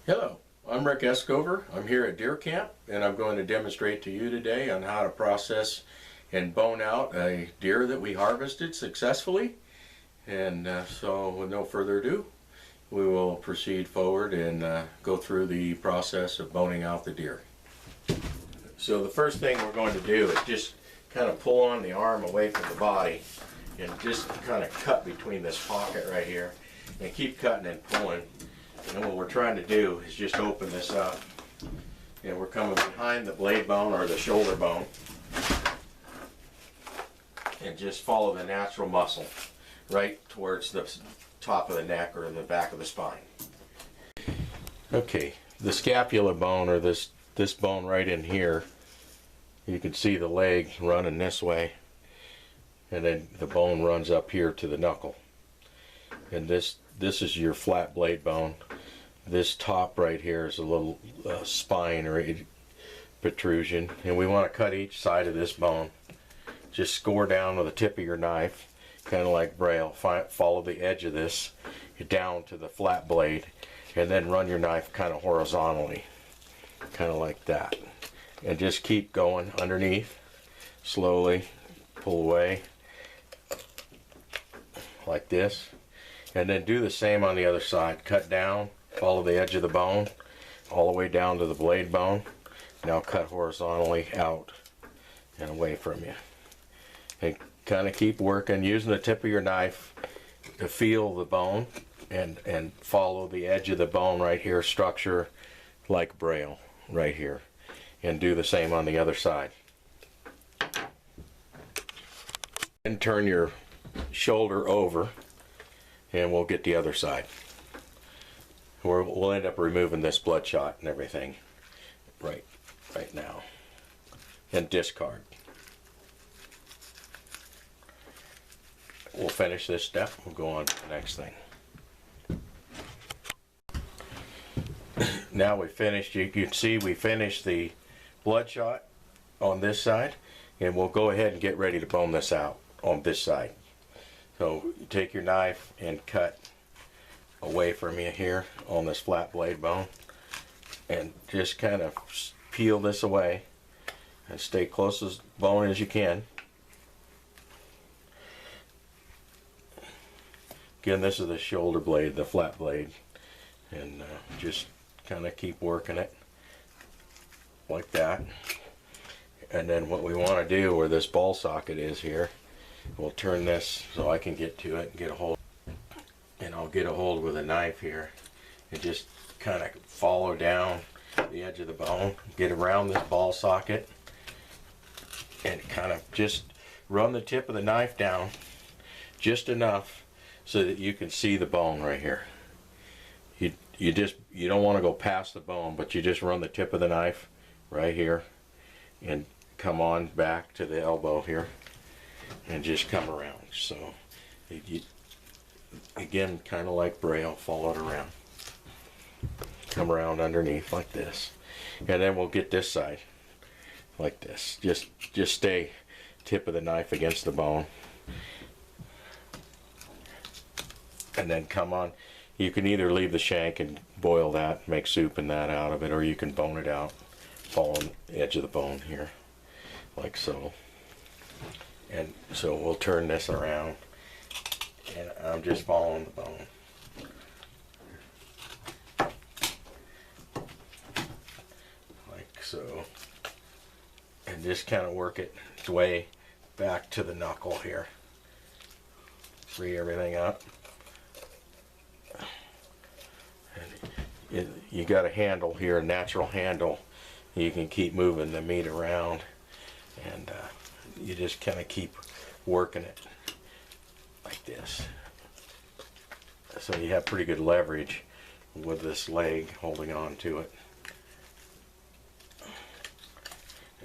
Hello, I'm Rick Escover. I'm here at Deer Camp, and I'm going to demonstrate to you today on how to process and bone out a deer that we harvested successfully. And so with no further ado, we will proceed forward and go through the process of boning out the deer. So the first thing we're going to do is just kind of pull on the arm away from the body and just kind of cut between this pocket right here and keep cutting and pulling. And what we're trying to do is just open this up, and we're coming behind the blade bone or the shoulder bone and just follow the natural muscle right towards the top of the neck or the back of the spine. Okay, the scapula bone, or this bone right in here, you can see the leg running this way, and then the bone runs up here to the knuckle. And this is your flat blade bone. This top right here is a little spine or protrusion, and we want to cut each side of this bone. Just score down with the tip of your knife, kind of like braille. Follow the edge of this down to the flat blade, and then run your knife kind of horizontally, kind of like that. And just keep going underneath, slowly pull away like this. And then do the same on the other side. Cut down, follow the edge of the bone, all the way down to the blade bone. Now cut horizontally out and away from you. And kind of keep working, using the tip of your knife to feel the bone and follow the edge of the bone right here, structure like braille right here. And do the same on the other side. And turn your shoulder over, and we'll get the other side. We'll end up removing this bloodshot and everything right now. And discard. We'll finish this step. We'll go on to the next thing. Now we finished, you can see we finished the bloodshot on this side, and we'll go ahead and get ready to bone this out on this side. So you take your knife and cut away from you here on this flat blade bone, and just kind of peel this away and stay close as bone as you can. Again, this is the shoulder blade, the flat blade, and just kind of keep working it like that. And then what we want to do, where this ball socket is here, we'll turn this so I can get to it and get a hold. And I'll get a hold with a knife here and just kind of follow down the edge of the bone, get around this ball socket, and kind of just run the tip of the knife down just enough so that you can see the bone right here. You don't want to go past the bone, but you just run the tip of the knife right here and come on back to the elbow here and just come around. So again, kind of like braille, follow it around. Come around underneath like this. And then we'll get this side like this. Just stay tip of the knife against the bone. And then come on. You can either leave the shank and boil that, make soup and that out of it, or you can bone it out, following the edge of the bone here, like so. And so we'll turn this around, and I'm just following the bone. Like so. And just kind of work it its way back to the knuckle here. Free everything up. You got a handle here, a natural handle. You can keep moving the meat around, and you just kind of keep working it like this. So you have pretty good leverage with this leg holding on to it.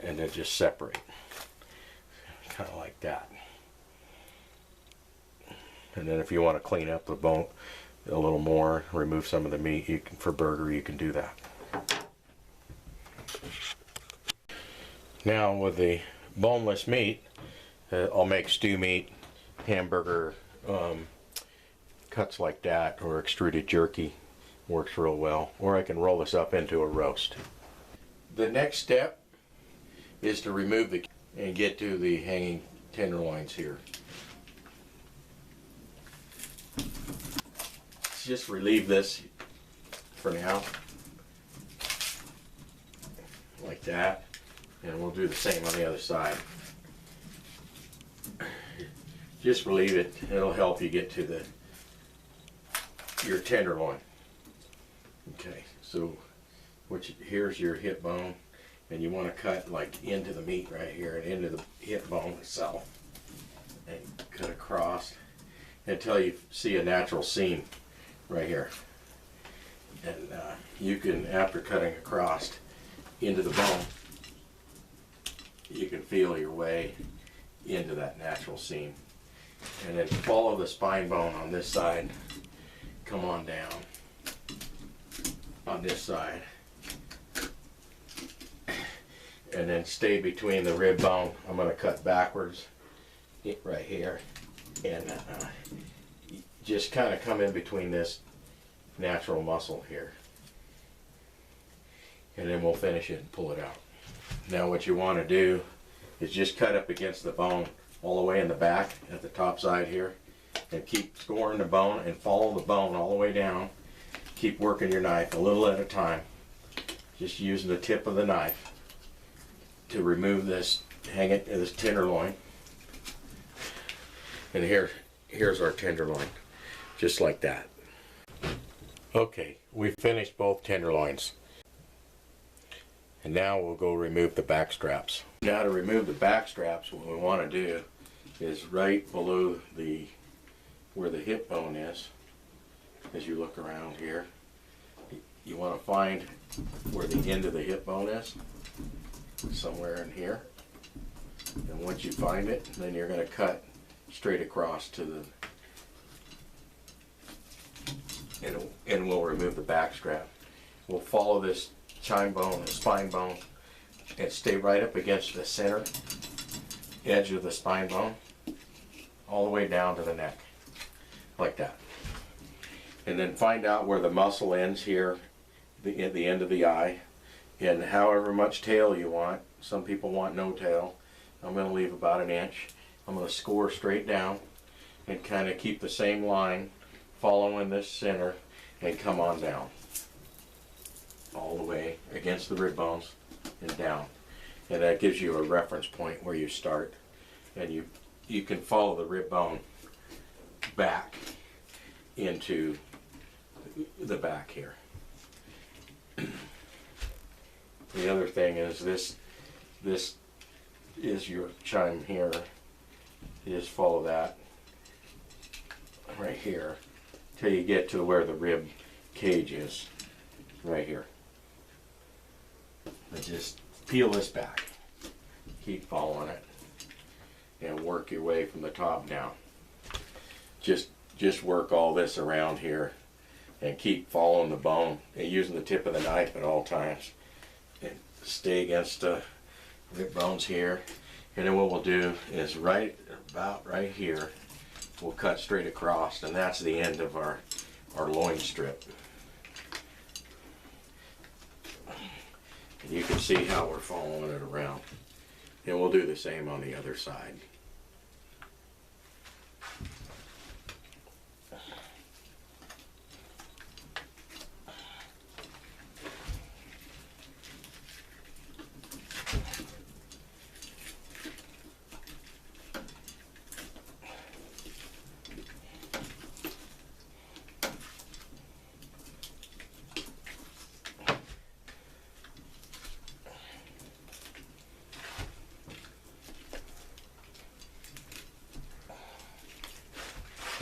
And then just separate, kind of like that. And then if you want to clean up the bone a little more, remove some of the meat, you can, for burger, you can do that. Now with the boneless meat, I'll make stew meat, hamburger cuts like that, or extruded jerky Works real well. Or I can roll this up into a roast. The next step is to remove the and get to the hanging tenderloins here. Let's just relieve this for now, like that, and we'll do the same on the other side. Just relieve it. It'll help you get to your tenderloin. Okay, so here's your hip bone, and you want to cut like into the meat right here and into the hip bone itself, and cut across until you see a natural seam right here. And you can, after cutting across into the bone, you can feel your way into that natural seam. And then follow the spine bone on this side, come on down on this side, and then stay between the rib bone. I'm going to cut backwards right here, and just kind of come in between this natural muscle here, and then we'll finish it and pull it out. Now what you want to do is just cut up against the bone all the way in the back at the top side here, and keep scoring the bone and follow the bone all the way down. Keep working your knife a little at a time, just using the tip of the knife to remove this this tenderloin. And here's our tenderloin, just like that. Okay, we've finished both tenderloins. And now we'll go remove the back straps. Now to remove the back straps, what we want to do is right below where the hip bone is, as you look around here, you want to find where the end of the hip bone is, somewhere in here. And once you find it, then you're going to cut straight across to and we'll remove the back strap. We'll follow this chine bone and spine bone and stay right up against the center edge of the spine bone all the way down to the neck, like that. And then find out where the muscle ends here at the end of the eye, and however much tail you want. Some people want no tail. I'm going to leave about 1 inch. I'm going to score straight down and kind of keep the same line following this center and come on down all the way against the rib bones and down. And that gives you a reference point where you start, and you can follow the rib bone back into the back here. The other thing is this is your chine here. You just follow that right here till you get to where the rib cage is, right here. And just peel this back. Keep following it and work your way from the top down. Just work all this around here and keep following the bone and using the tip of the knife at all times. And stay against the rib bones here. And then what we'll do is about right here, we'll cut straight across, and that's the end of our loin strip. And you can see how we're following it around. And we'll do the same on the other side.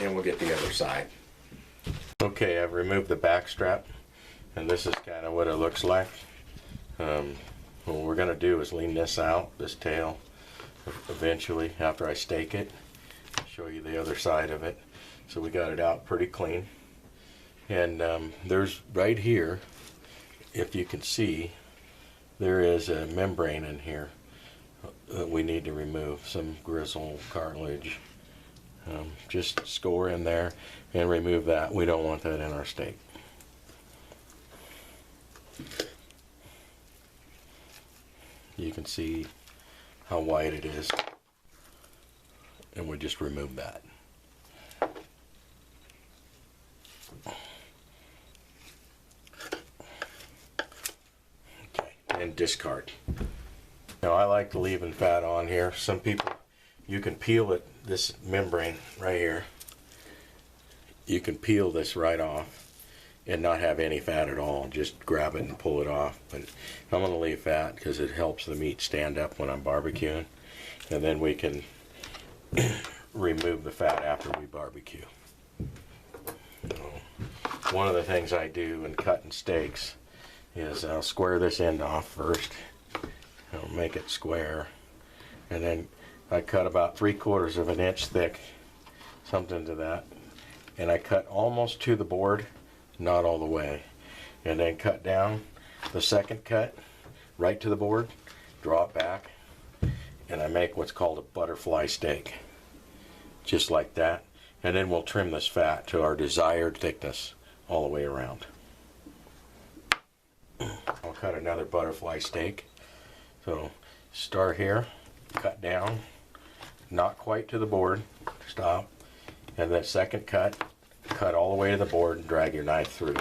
And we'll get the other side. Okay, I've removed the back strap, and this is kind of what it looks like. What we're going to do is lean this out, this tail, eventually after I stake it. Show you the other side of it. So we got it out pretty clean. And there's right here, if you can see, there is a membrane in here that we need to remove, some gristle, cartilage. Just score in there and remove that. We don't want that in our steak. You can see how wide it is, and we just remove that. Okay, and discard. Now I like leaving fat on here. Some people, you can peel it, this membrane right here, you can peel this right off and not have any fat at all. Just grab it and pull it off. But I'm going to leave fat because it helps the meat stand up when I'm barbecuing. And then we can remove the fat after we barbecue. One of the things I do in cutting steaks is I'll square this end off first. I'll make it square. And then I cut about 3/4 of an inch thick, something to that. And I cut almost to the board, not all the way. And then cut down the second cut right to the board, draw it back, and I make what's called a butterfly steak. Just like that. And then we'll trim this fat to our desired thickness all the way around. I'll cut another butterfly steak. So start here, cut down, not quite to the board, stop, and then second cut all the way to the board and drag your knife through.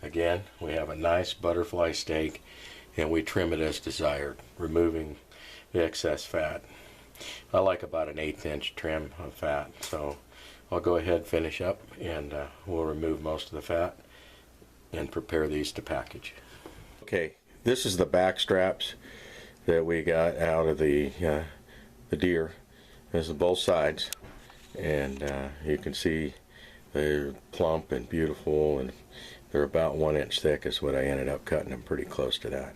Again, we have a nice butterfly steak, and we trim it as desired, removing the excess fat. I like about an 1/8 inch trim of fat, so I'll go ahead and finish up, and we'll remove most of the fat and prepare these to package. Okay, this is the back straps that we got out of the deer. This is both sides, and you can see they're plump and beautiful, and they're about 1 inch thick is what I ended up cutting them, pretty close to that.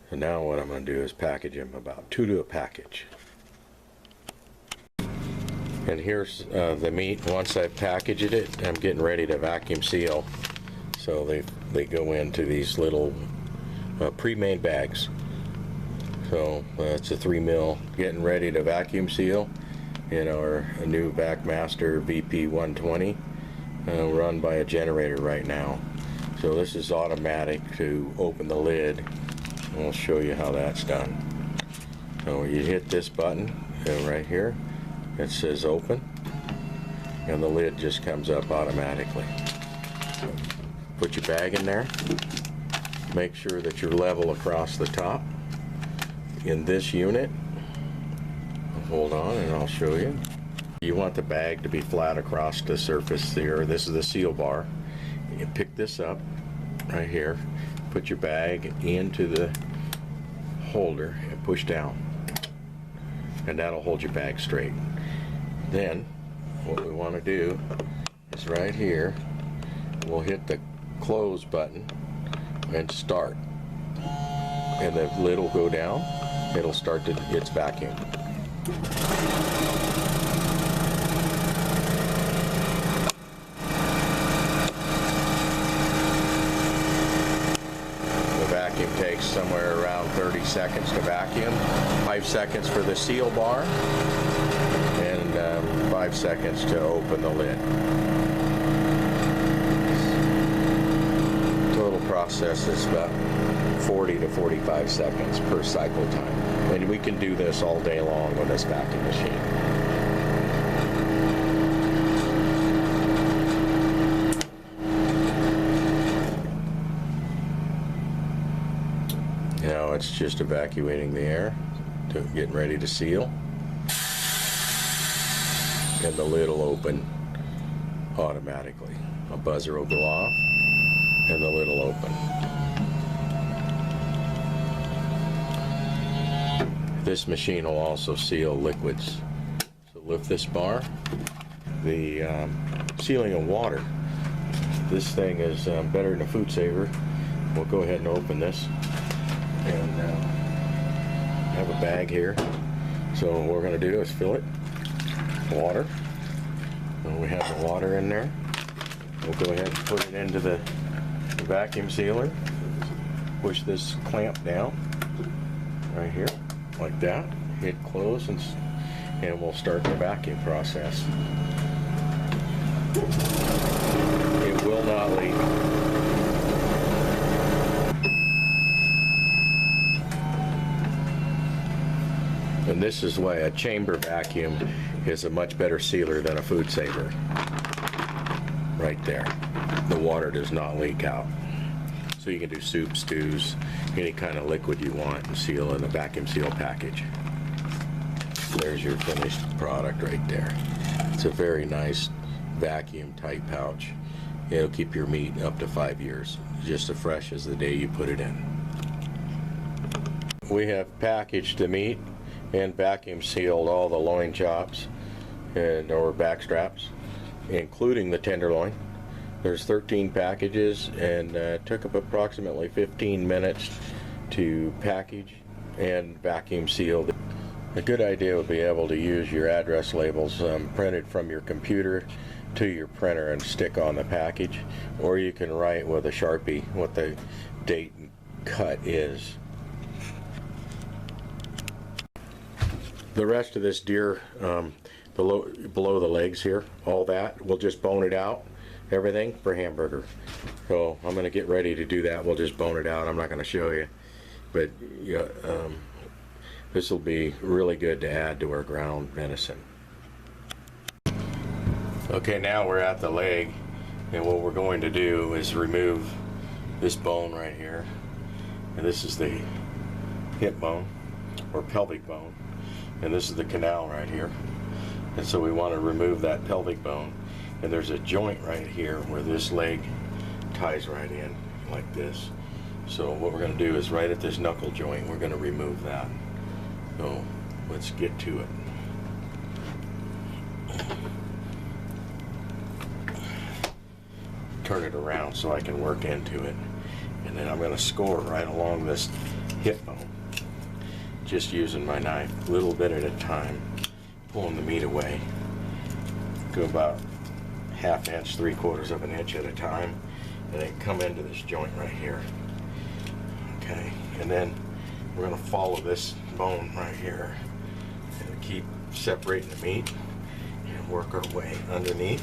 So now what I'm going to do is package them about 2 to a package. And here's the meat. Once I've packaged it, I'm getting ready to vacuum seal. So they go into these little pre-made bags. So it's a 3 mil, getting ready to vacuum seal in our new Backmaster VP 120, run by a generator right now. So this is automatic to open the lid. I'll show you how that's done. So you hit this button right here. It says open, and the lid just comes up automatically. Put your bag in there. Make sure that you're level across the top. In this unit, hold on and I'll show you. You want the bag to be flat across the surface there. This is the seal bar. You pick this up right here, put your bag into the holder and push down, and that'll hold your bag straight. Then what we want to do is right here, we'll hit the close button and start, and the lid will go down. It'll start its vacuum. The vacuum takes somewhere around 30 seconds to vacuum, 5 seconds for the seal bar, and 5 seconds to open the lid. Total process is about 40 to 45 seconds per cycle time. And we can do this all day long with this vacuum machine. Now it's just evacuating the air, to getting ready to seal. And the lid will open automatically. A buzzer will go off, and the lid will open. This machine will also seal liquids. So lift this bar. The sealing of water. This thing is better than a food saver. We'll go ahead and open this. And have a bag here. So what we're going to do is fill it. Water. And we have the water in there. We'll go ahead and put it into the vacuum sealer. Push this clamp down right here, like that. Hit close, and we'll start the vacuum process. It will not leak. And this is why a chamber vacuum is a much better sealer than a food saver. Right there. The water does not leak out. So you can do soup, stews, any kind of liquid you want and seal in a vacuum seal package. There's your finished product right there. It's a very nice vacuum tight pouch. It'll keep your meat up to 5 years, just as fresh as the day you put it in. We have packaged the meat and vacuum sealed all the loin chops or backstraps, including the tenderloin. There's 13 packages, and took up approximately 15 minutes to package and vacuum seal. A good idea would be able to use your address labels printed from your computer to your printer and stick on the package, or you can write with a Sharpie what the date and cut is. The rest of this deer, below the legs here, all that, we'll just bone it out, everything for hamburger. So I'm going to get ready to do that. We'll just bone it out. I'm not going to show you, but yeah, this will be really good to add to our ground venison. Okay, now we're at the leg, and what we're going to do is remove this bone right here. And this is the hip bone or pelvic bone, and this is the canal right here. And so we want to remove that pelvic bone, and there's a joint right here where this leg ties right in like this. So what we're going to do is right at this knuckle joint, we're going to remove that. So let's get to it. Turn it around so I can work into it, and then I'm going to score right along this hip bone, just using my knife, a little bit at a time, pulling the meat away. Go about 1/2 inch, 3/4 of an inch at a time, and then come into this joint right here. Okay, and then we're going to follow this bone right here and keep separating the meat and work our way underneath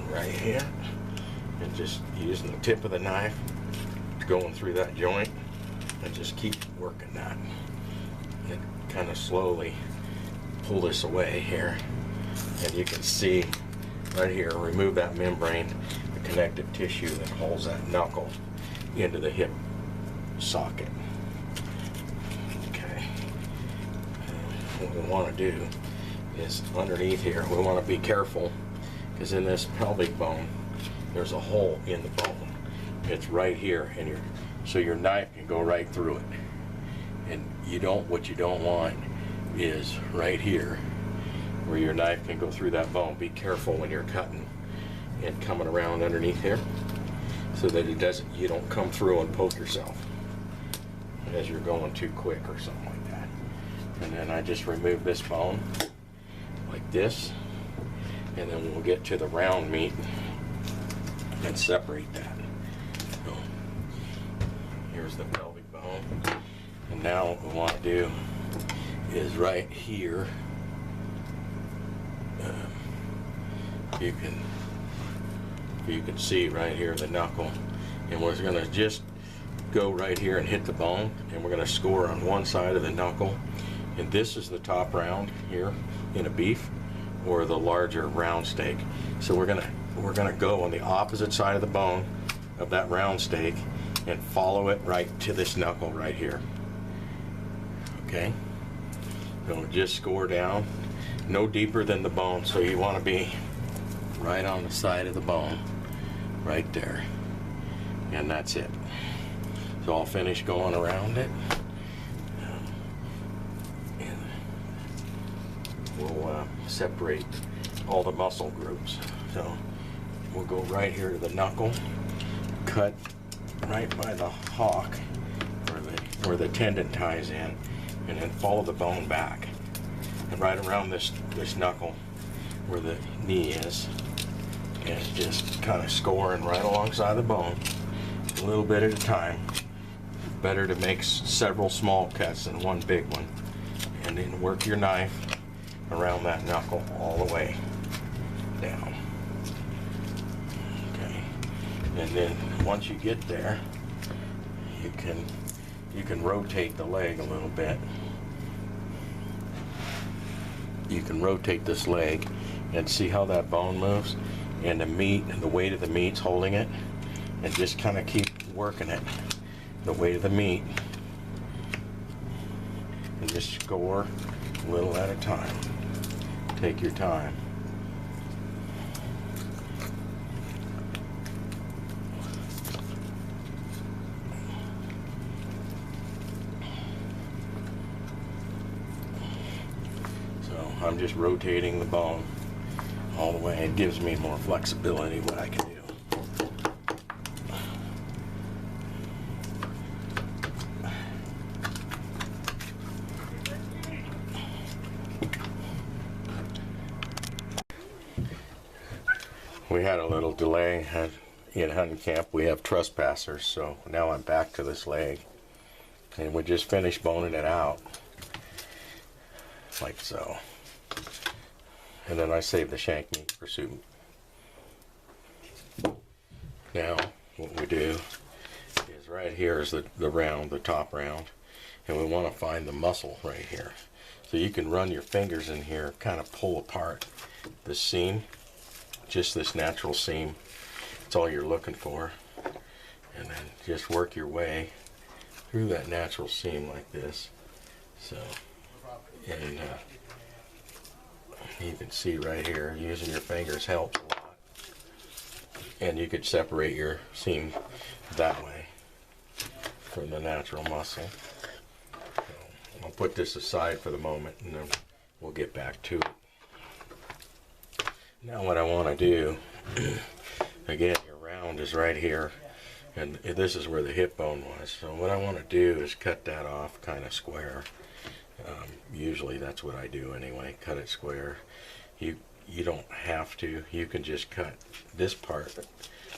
right here, and just using the tip of the knife going through that joint, and just keep working that, and kind of slowly pull this away here, and you can see right here, remove that membrane, the connective tissue that holds that knuckle into the hip socket. Okay, what we want to do is underneath here, we want to be careful, because in this pelvic bone there's a hole in the bone. It's right here, and so your knife can go right through it. And what you don't want is right here where your knife can go through that bone. Be careful when you're cutting and coming around underneath here, so that you don't come through and poke yourself as you're going too quick or something like that. And then I just remove this bone like this, and then we'll get to the round meat and separate that. So here's the pelvic bone, and now what we want to do is right here, you can see right here the knuckle, and we're going to just go right here and hit the bone, and we're going to score on one side of the knuckle. And this is the top round here in a beef, or the larger round steak. So we're gonna go on the opposite side of the bone of that round steak and follow it right to this knuckle right here. Okay, so just score down, no deeper than the bone, so you want to be right on the side of the bone right there, and that's it. So I'll finish going around it, and we'll separate all the muscle groups. So we'll go right here to the knuckle, cut right by the hock where the tendon ties in, and then follow the bone back, and right around this knuckle where the knee is, and just kind of scoring right alongside the bone, a little bit at a time. Better to make several small cuts than one big one, and then work your knife around that knuckle all the way down. Okay, and then once you get there, you can rotate the leg a little bit, you can rotate this leg and see how that bone moves, and the meat, the weight of the meat's holding it, and just kind of keep working it, the weight of the meat, and just score a little at a time. Take your time. I'm just rotating the bone all the way. It gives me more flexibility what I can do. We had a little delay in hunting camp. We have trespassers, so now I'm back to this leg. And we just finished boning it out, like so. And then I save the shank meat for soup. Now, what we do is right here is the round, the top round, and we want to find the muscle right here. So you can run your fingers in here, kind of pull apart the seam, just this natural seam. That's all you're looking for. And then just work your way through that natural seam like this. So, and you can see right here, using your fingers helps a lot. And you could separate your seam that way from the natural muscle. So I'll put this aside for the moment, and then we'll get back to it. Now what I want to do, again, your round is right here, and this is where the hip bone was. So what I want to do is cut that off kind of square. Usually that's what I do anyway, cut it square. You don't have to. You can just cut this part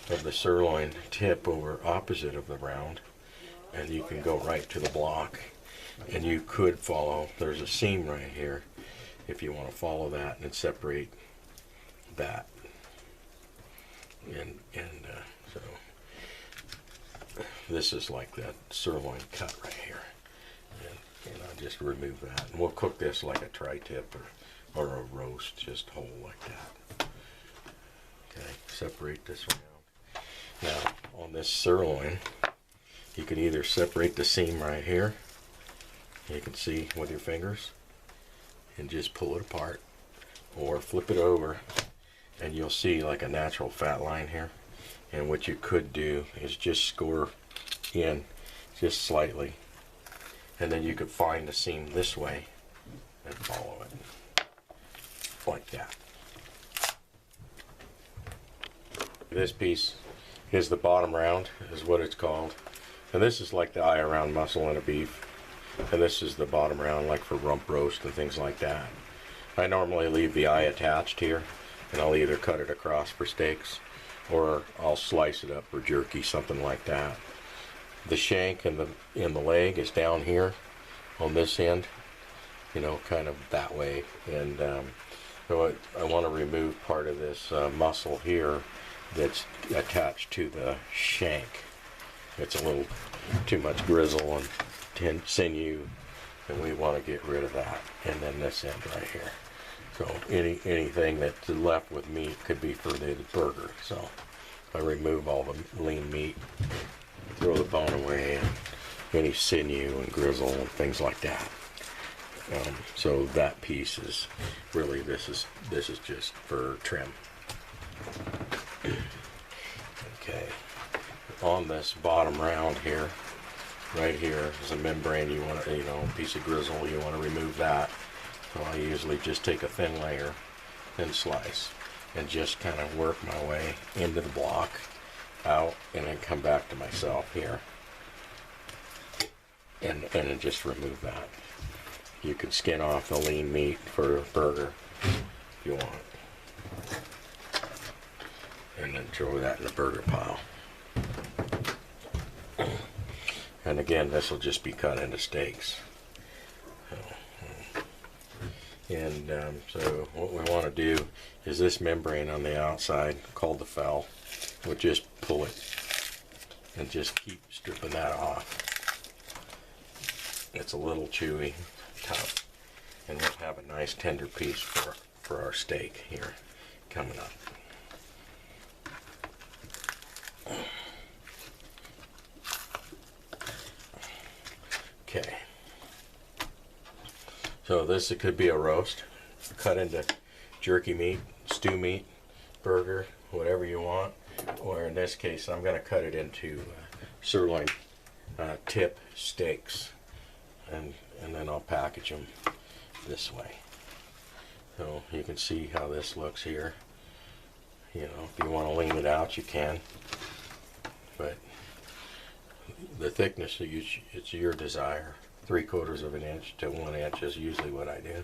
of the sirloin tip over opposite of the round, and you can go right to the block. And you could follow, there's a seam right here, if you want to follow that and separate that. And so this is like that sirloin cut right here. And I'll just remove that. And we'll cook this like a tri-tip or a roast, just whole like that. Okay, separate this round. Now, on this sirloin, you can either separate the seam right here, you can see with your fingers, and just pull it apart, or flip it over, and you'll see like a natural fat line here. And what you could do is just score in just slightly, and then you could find the seam this way and follow it like that. This piece is the bottom round, is what it's called, and this is like the eye around muscle in a beef, and this is the bottom round, like for rump roast and things like that. I normally leave the eye attached here, and I'll either cut it across for steaks, or I'll slice it up for jerky, something like that. The shank and the leg is down here on this end, you know, kind of that way. And so I want to remove part of this muscle here that's attached to the shank. It's a little too much grizzle and sinew, and we want to get rid of that. And then this end right here. So anything that's left with meat could be for the burger. So I remove all the lean meat, throw the bone away, and any sinew and grizzle and things like that. So that piece is really, this is just for trim. Okay, on this bottom round here, right here is a membrane. You want to, a piece of grizzle, you want to remove that. So I usually just take a thin layer, thin slice, and just kind of work my way into the block, out, and then come back to myself here, and then just remove that. You can skin off the lean meat for a burger if you want, and then throw that in the burger pile. And again, this will just be cut into steaks. And so what we want to do is this membrane on the outside, called the fel, we'll just pull it and just keep stripping that off. It's a little chewy, tough. and we'll have a nice tender piece for our steak here coming up. Okay, so this, it could be a roast, cut into jerky meat, stew meat, burger, whatever you want, or in this case I'm going to cut it into sirloin tip steaks, and then I'll package them this way. So you can see how this looks here. You know, if you want to lean it out, you can, but the thickness, it's your desire. 3/4 of an inch to 1 inch is usually what I do.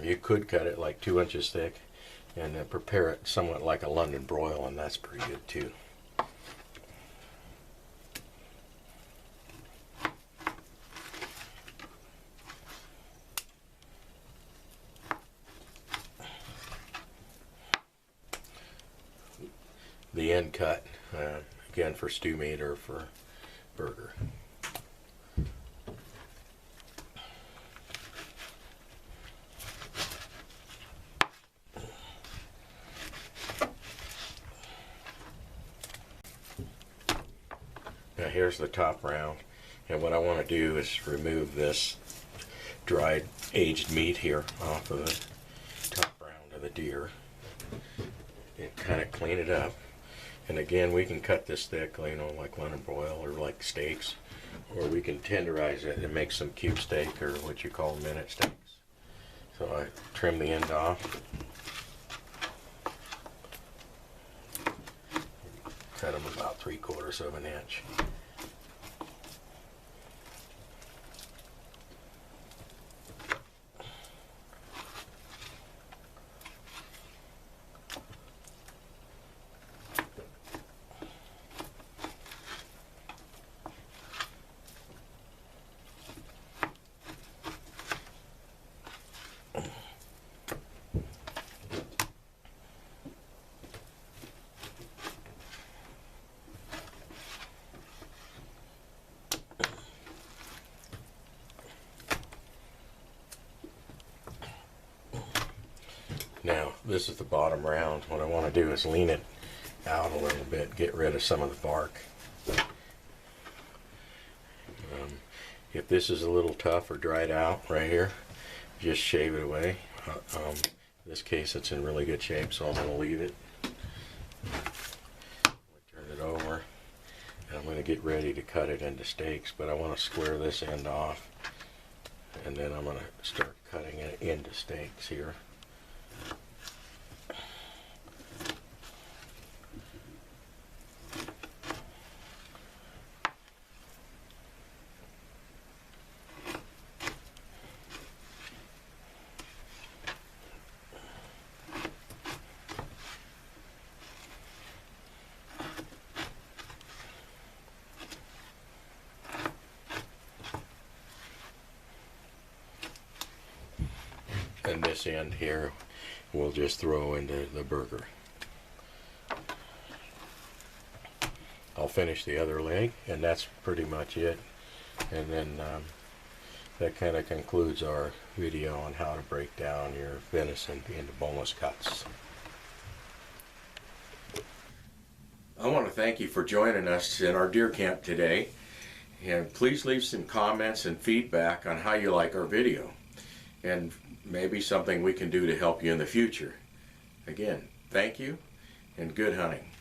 You could cut it like 2 inches thick and then prepare it somewhat like a London broil, and that's pretty good too. The end cut, again, for stew meat or for burger. Now here's the top round, and what I want to do is remove this dried aged meat here off of the top round of the deer and kind of clean it up. And again, we can cut this thick, you know, like London broil or like steaks, or we can tenderize it and make some cube steak, or what you call minute steaks. So I trim the end off, cut them about 3/4 of an inch. Now, this is the bottom round. What I want to do is lean it out a little bit, get rid of some of the bark. If this is a little tough or dried out right here, just shave it away. In this case, it's in really good shape, so I'm going to leave it. Turn it over, and I'm going to get ready to cut it into steaks, but I want to square this end off, and then I'm going to start cutting it into steaks here. And this end here we'll just throw into the burger. I'll finish the other leg, and that's pretty much it. And then that kind of concludes our video on how to break down your venison into boneless cuts. I want to thank you for joining us in our deer camp today, and please leave some comments and feedback on how you like our video, and maybe something we can do to help you in the future. Again, thank you and good hunting.